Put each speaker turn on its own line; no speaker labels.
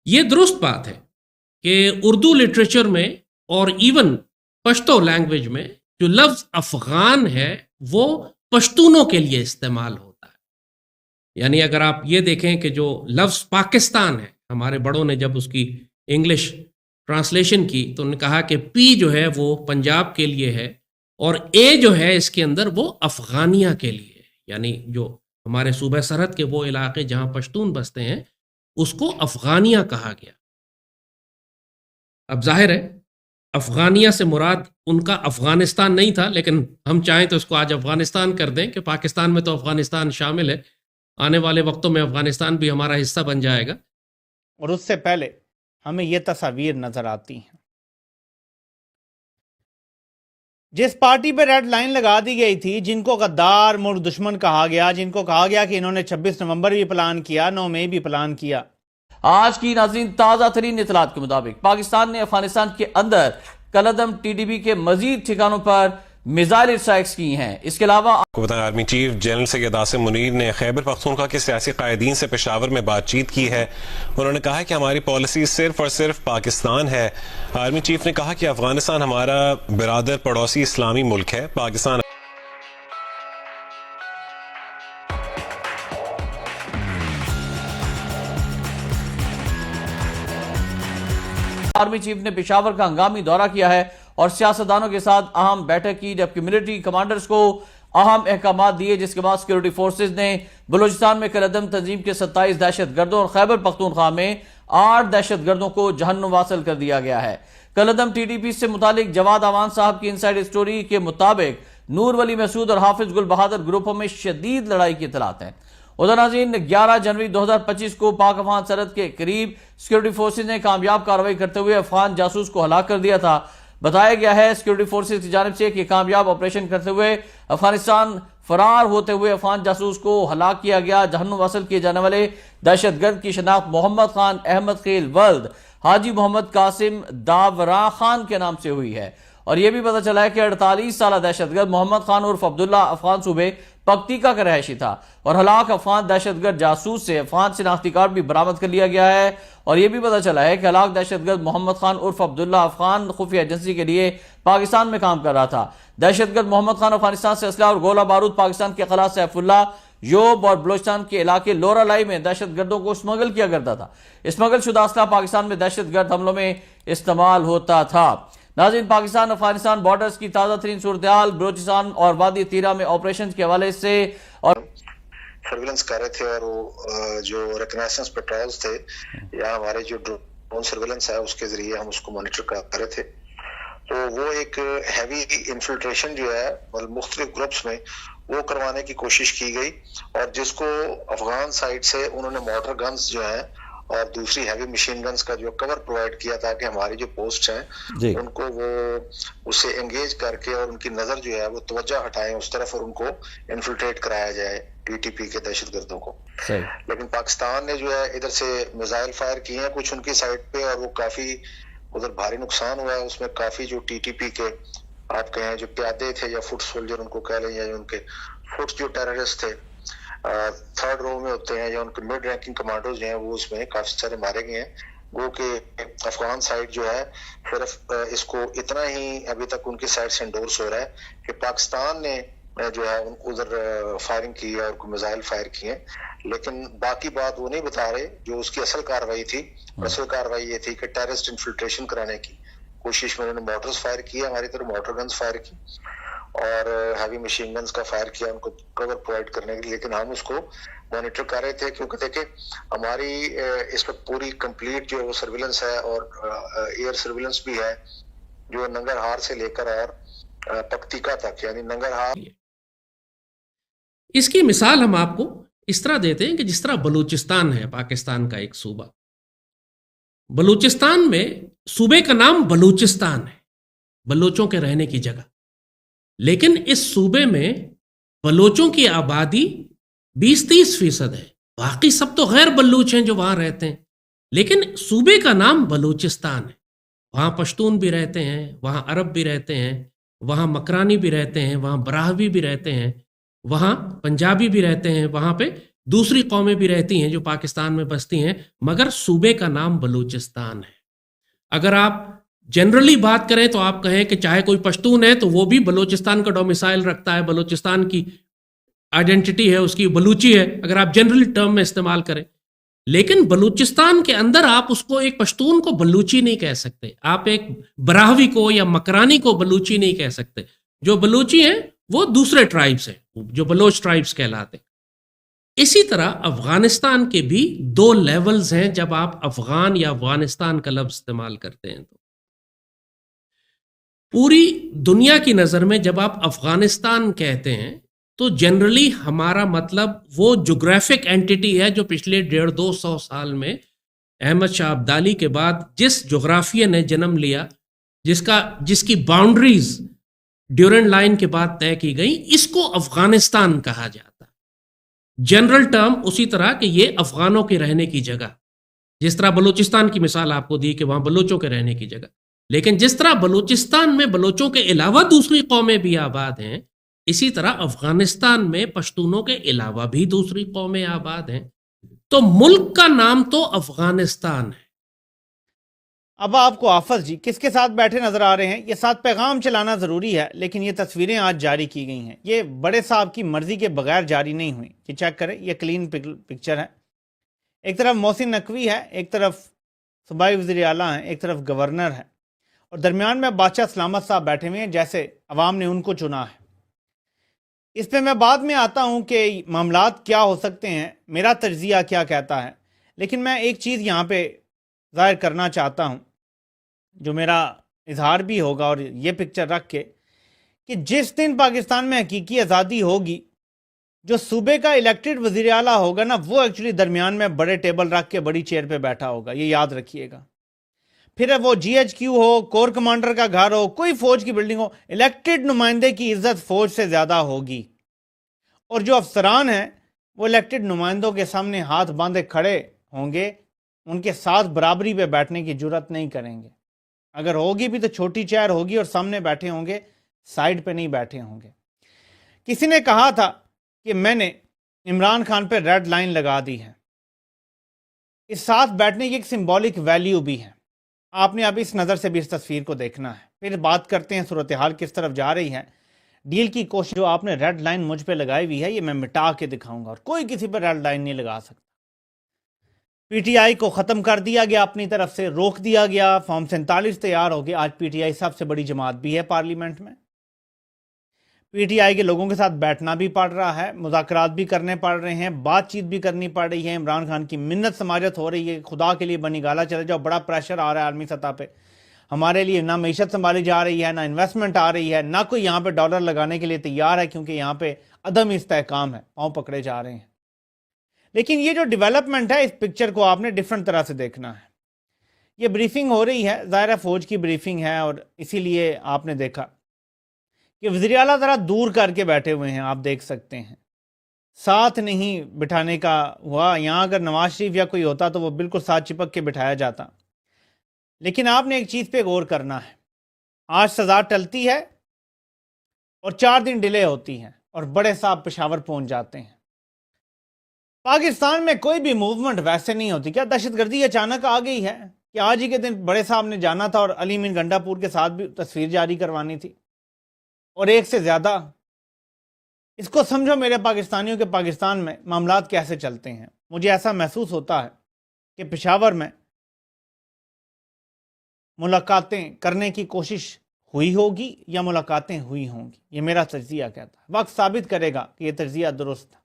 یہ درست بات ہے کہ اردو لٹریچر میں اور ایون پشتو لینگویج میں جو لفظ افغان ہے وہ پشتونوں کے لیے استعمال ہوتا ہے. یعنی اگر آپ یہ دیکھیں کہ جو لفظ پاکستان ہے، ہمارے بڑوں نے جب اس کی انگلش ٹرانسلیشن کی تو انہوں نے کہا کہ پی جو ہے وہ پنجاب کے لیے ہے اور اے جو ہے اس کے اندر وہ افغانیہ کے لیے ہے. یعنی جو ہمارے صوبہ سرحد کے وہ علاقے جہاں پشتون بستے ہیں اس کو افغانیہ کہا گیا. اب ظاہر ہے افغانیہ سے مراد ان کا افغانستان نہیں تھا، لیکن ہم چاہیں تو اس کو آج افغانستان کر دیں کہ پاکستان میں تو افغانستان شامل ہے. آنے والے وقتوں میں افغانستان بھی ہمارا حصہ بن جائے گا.
اور اس سے پہلے ہمیں یہ تصاویر نظر آتی ہیں. جس پارٹی پہ ریڈ لائن لگا دی گئی تھی، جن کو غدار ملک دشمن کہا گیا، جن کو کہا گیا کہ انہوں نے 26 نومبر بھی پلان کیا، 9 مئی بھی پلان کیا.
آج کی ناظرین تازہ ترین اطلاعات کے مطابق پاکستان نے افغانستان کے اندر کالعدم ٹی ٹی پی کے مزید ٹھکانوں پر میزائل اسٹرائکس کی ہیں. اس کے علاوہ
کو بتائیں army chief general Syed Asim Munir نے خیبر پختونخوا کے سیاسی قائدین سے پشاور میں بات چیت کی ہے. انہوں نے کہا کہ ہماری پالیسی صرف اور صرف پاکستان ہے. آرمی چیف نے کہا کہ افغانستان ہمارا برادر پڑوسی اسلامی ملک ہے. پاکستان
آرمی چیف نے پشاور کا ہنگامی دورہ کیا ہے اور سیاستدانوں کے ساتھ اہم بیٹھک کی، جبکہ ملٹری کمانڈرز کو اہم احکامات دیے، جس کے بعد سیکورٹی فورسز نے بلوچستان میں کالعدم تنظیم کے 27 دہشت گردوں اور خیبر پختونخوا میں 8 دہشت گردوں کو جہنم واصل کر دیا گیا ہے. کالعدم ٹی ٹی پی سے متعلق جواد امان صاحب کی انسائیڈ اسٹوری کے مطابق نور ولی مسعود اور حافظ گل بہادر گروپوں میں شدید لڑائی کی اطلاعات ہیں. ادھر ناظرین 11 جنوری 2025 کو پاک افغان سرحد کے قریب سیکورٹی فورسز نے کامیاب کارروائی کرتے ہوئے افغان جاسوس کو ہلاک کر دیا تھا. بتایا گیا ہے سیکورٹی فورسز کی جانب سے کہ کامیاب آپریشن کرتے ہوئے افغانستان فرار ہوتے ہوئے افغان جاسوس کو ہلاک کیا گیا. جہنم واصل کیے جانے والے دہشت گرد کی شناخت محمد خان احمد خیل ولد حاجی محمد قاسم داورا خان کے نام سے ہوئی ہے. اور یہ بھی پتہ چلا ہے کہ 48 سالہ دہشت گرد محمد خان عرف عبداللہ افغان صوبے پکتیکا کا رہائشی تھا اور ہلاک افغان دہشت گرد جاسوس سے افغان شناختی کارڈ بھی برآمد کر لیا گیا ہے. اور یہ بھی پتہ چلا ہے کہ ہلاک دہشت گرد محمد خان عرف عبداللہ افغان خفیہ ایجنسی کے لیے پاکستان میں کام کر رہا تھا. دہشت گرد محمد خان افغانستان سے اسلحہ اور گولہ بارود پاکستان کے خلا سیف اللہ یوب اور بلوچستان کے علاقے لورا لائی میں دہشت گردوں کو اسمگل کیا کرتا تھا. اسمگل شدہ اسلحہ پاکستان میں دہشت گرد حملوں میں استعمال ہوتا تھا. ناظرین پاکستان افغانستان بارڈرز کی تازہ ترین صورتحال بلوچستان اور وادی تیرہ میں آپریشنز کے حوالے سے اور
سرویلنس کر رہے تھے اور وہ جو ریکنائسنس پیٹرولز تھے یا ہمارے جو ڈرون سرویلنس ہے اس کے ذریعے ہم اس کو مانیٹر کر رہے تھے. تو وہ ایک ہیوی انفلٹریشن جو ہے مختلف گروپس میں وہ کروانے کی کوشش کی گئی اور جس کو افغان سائڈ سے انہوں نے مارٹر گنز جو ہیں اور دوسری ہیوی مشین گنز کا جو کور پرووائڈ کیا تاکہ ہماری جو پوسٹ ہیں ان کو وہ اس سے انگیج کر کے اور ان کی نظر جو ہے وہ توجہ ہٹائیں اس طرف اور ان کو انفلٹریٹ کرایا جائے ٹی ٹی پی کے دہشت گردوں کو. لیکن پاکستان نے جو ہے ادھر سے میزائل فائر کیے ہیں کچھ ان کی سائڈ پہ اور وہ کافی ادھر بھاری نقصان ہوا ہے. اس میں کافی جو ٹی ٹی پی کے آپ کہیں جو پیادے تھے یا فٹ سولجر ان کو کہہ لیں یا ان کے فٹ جو ٹیررسٹ تھے تھرڈ رو میں ہوتے ہیں یا ان کے مڈ رینکنگ کمانڈوز جو ہیں وہ اس میں کافی سارے مارے گئے ہیں. وہ کہ افغان سائڈ جو ہے صرف اس کو اتنا ہی ابھی تک ان کی سائڈ سے انڈورس ہو رہا ہے کہ پاکستان نے جو ہے ادھر فائرنگ کی ہے اور میزائل فائر کیے ہیں. لیکن باقی بات وہ نہیں بتا رہے جو اس کی اصل کاروائی تھی. اصل کاروائی یہ تھی کہ ٹیررسٹ انفلٹریشن کرانے کی کوشش میں انہوں نے مارٹرز فائر کیے، ہماری طرف مارٹر گنز فائر کی اور ہیوی مشین گنز کا فائر کیا ان کو کور پرووائڈ کرنے کے لیے. لیکن ہم اس کو مانیٹر کر رہے تھے کیونکہ دیکھیں ہماری اس وقت پوری کمپلیٹ جو وہ سرویلنس ہے اور ایئر سرویلنس بھی ہے جو ننگرہار سے لے کر اور پکتیکا تک یعنی ننگرہار.
اس کی مثال ہم آپ کو اس طرح دیتے ہیں کہ جس طرح بلوچستان ہے پاکستان کا ایک صوبہ. بلوچستان میں صوبے کا نام بلوچستان ہے، بلوچوں کے رہنے کی جگہ، لیکن اس صوبے میں بلوچوں کی آبادی 20-30% ہے. باقی سب تو غیر بلوچ ہیں جو وہاں رہتے ہیں، لیکن صوبے کا نام بلوچستان ہے. وہاں پشتون بھی رہتے ہیں، وہاں عرب بھی رہتے ہیں، وہاں مکرانی بھی رہتے ہیں، وہاں براہوی بھی رہتے ہیں، وہاں پنجابی بھی رہتے ہیں، وہاں پہ دوسری قومیں بھی رہتی ہیں جو پاکستان میں بستی ہیں، مگر صوبے کا نام بلوچستان ہے۔ اگر آپ جنرلی بات کریں تو آپ کہیں کہ چاہے کوئی پشتون ہے تو وہ بھی بلوچستان کا ڈومیسائل رکھتا ہے، بلوچستان کی آئیڈینٹی ہے، اس کی بلوچی ہے، اگر آپ جنرلی ٹرم میں استعمال کریں۔ لیکن بلوچستان کے اندر آپ اس کو ایک پشتون کو بلوچی نہیں کہہ سکتے، آپ ایک براہوی کو یا مکرانی کو بلوچی نہیں کہہ سکتے۔ جو بلوچی ہیں وہ دوسرے ٹرائبس ہیں جو بلوچ ٹرائبس کہلاتے ہیں۔ اسی طرح افغانستان کے بھی 2 لیولز ہیں جب آپ افغان یا افغانستان کا لفظ استعمال کرتے ہیں تو پوری دنیا کی نظر میں جب آپ افغانستان کہتے ہیں تو جنرلی ہمارا مطلب وہ جغرافک اینٹیٹی ہے جو پچھلے 150-200 سال میں احمد شاہ ابدالی کے بعد جس جغرافیہ نے جنم لیا، جس کی باؤنڈریز ڈیورنڈ لائن کے بعد طے کی گئی، اس کو افغانستان کہا جاتا۔ جنرل ٹرم اسی طرح کہ یہ افغانوں کے رہنے کی جگہ، جس طرح بلوچستان کی مثال آپ کو دی کہ وہاں بلوچوں کے رہنے کی جگہ، لیکن جس طرح بلوچستان میں بلوچوں کے علاوہ دوسری قومیں بھی آباد ہیں، اسی طرح افغانستان میں پشتونوں کے علاوہ بھی دوسری قومیں آباد ہیں، تو ملک کا نام تو افغانستان ہے۔
اب آپ کو آفز جی کس کے ساتھ بیٹھے نظر آ رہے ہیں؟ یہ ساتھ پیغام چلانا ضروری ہے، لیکن یہ تصویریں آج جاری کی گئی ہیں، یہ بڑے صاحب کی مرضی کے بغیر جاری نہیں ہوئی۔ یہ چیک کریں، یہ کلین پکچر ہے۔ ایک طرف محسن نقوی ہے، ایک طرف صوبائی وزیر اعلیٰ ہیں، ایک طرف گورنر ہے، اور درمیان میں بادشاہ سلامت صاحب بیٹھے ہوئے ہیں جیسے عوام نے ان کو چنا ہے۔ اس پہ میں بعد میں آتا ہوں کہ معاملات کیا ہو سکتے ہیں، میرا تجزیہ کیا کہتا ہے، لیکن میں ایک چیز یہاں پہ ظاہر کرنا چاہتا ہوں جو میرا اظہار بھی ہوگا، اور یہ پکچر رکھ کے کہ جس دن پاکستان میں حقیقی آزادی ہوگی، جو صوبے کا الیکٹڈ وزیر اعلیٰ ہوگا نا، وہ ایکچولی درمیان میں بڑے ٹیبل رکھ کے بڑی چیئر پہ بیٹھا ہوگا، یہ یاد رکھیے گا۔ پھر وہ جی ایچ کیو ہو، کور کمانڈر کا گھر ہو، کوئی فوج کی بلڈنگ ہو، الیکٹڈ نمائندے کی عزت فوج سے زیادہ ہوگی، اور جو افسران ہیں وہ الیکٹڈ نمائندوں کے سامنے ہاتھ باندھے کھڑے ہوں گے، ان کے ساتھ برابری پہ بیٹھنے کی جرات نہیں کریں گے۔ اگر ہوگی بھی تو چھوٹی چیئر ہوگی اور سامنے بیٹھے ہوں گے، سائیڈ پہ نہیں بیٹھے ہوں گے۔ کسی نے کہا تھا کہ میں نے عمران خان پہ ریڈ لائن لگا دی ہے، اس ساتھ بیٹھنے کی ایک سمبولک ویلیو بھی ہے۔ آپ نے اب اس نظر سے بھی اس تصویر کو دیکھنا ہے۔ پھر بات کرتے ہیں صورتحال کس طرف جا رہی ہے۔ ڈیل کی کوشش جو آپ نے ریڈ لائن مجھ پہ لگائی ہوئی ہے، یہ میں مٹا کے دکھاؤں گا، اور کوئی کسی پہ ریڈ لائن نہیں لگا سکتا۔ پی ٹی آئی کو ختم کر دیا گیا، اپنی طرف سے روک دیا گیا، فارم 47 تیار ہو گیا۔ آج پی ٹی آئی سب سے بڑی جماعت بھی ہے پارلیمنٹ میں۔ پی ٹی آئی کے لوگوں کے ساتھ بیٹھنا بھی پڑ رہا ہے، مذاکرات بھی کرنے پڑ رہے ہیں، بات چیت بھی کرنی پڑ رہی ہے۔ عمران خان کی منت سماجت ہو رہی ہے، خدا کے لیے بنی گالا چلے جاؤ، بڑا پریشر آ رہا ہے عالمی سطح پہ ہمارے لیے، نہ معیشت سنبھالی جا رہی ہے، نہ انویسٹمنٹ آ رہی ہے، نہ کوئی یہاں پہ ڈالر لگانے کے لیے تیار ہے، کیونکہ یہاں پہ عدم استحکام ہے، پاؤں پکڑے جا رہے ہیں۔ لیکن یہ جو ڈیولپمنٹ ہے، اس پکچر کو آپ نے ڈیفرنٹ طرح سے دیکھنا ہے۔ یہ بریفنگ ہو رہی ہے، ظاہر ہے فوج کی بریفنگ ہے، اور اسی لیے آپ نے دیکھا کہ وزیر اعلیٰ ذرا دور کر کے بیٹھے ہوئے ہیں، آپ دیکھ سکتے ہیں، ساتھ نہیں بٹھانے کا ہوا۔ یہاں اگر نواز شریف یا کوئی ہوتا تو وہ بالکل ساتھ چپک کے بٹھایا جاتا۔ لیکن آپ نے ایک چیز پہ غور کرنا ہے، آج سزا ٹلتی ہے اور 4 دن ڈیلے ہوتی ہے، اور بڑے صاحب پشاور پہنچ جاتے ہیں۔ پاکستان میں کوئی بھی موومنٹ ویسے نہیں ہوتی۔ کیا دہشت گردی اچانک آ گئی ہے کہ آج ہی کے دن بڑے صاحب نے جانا تھا اور علی مین گنڈا پور کے ساتھ بھی تصویر جاری کروانی تھی، اور ایک سے زیادہ؟ اس کو سمجھو میرے پاکستانیوں کے پاکستان میں معاملات کیسے چلتے ہیں۔ مجھے ایسا محسوس ہوتا ہے کہ پشاور میں ملاقاتیں کرنے کی کوشش ہوئی ہوگی یا ملاقاتیں ہوئی ہوں گی، یہ میرا تجزیہ کہتا ہے۔ وقت ثابت کرے گا کہ یہ تجزیہ درست ہے۔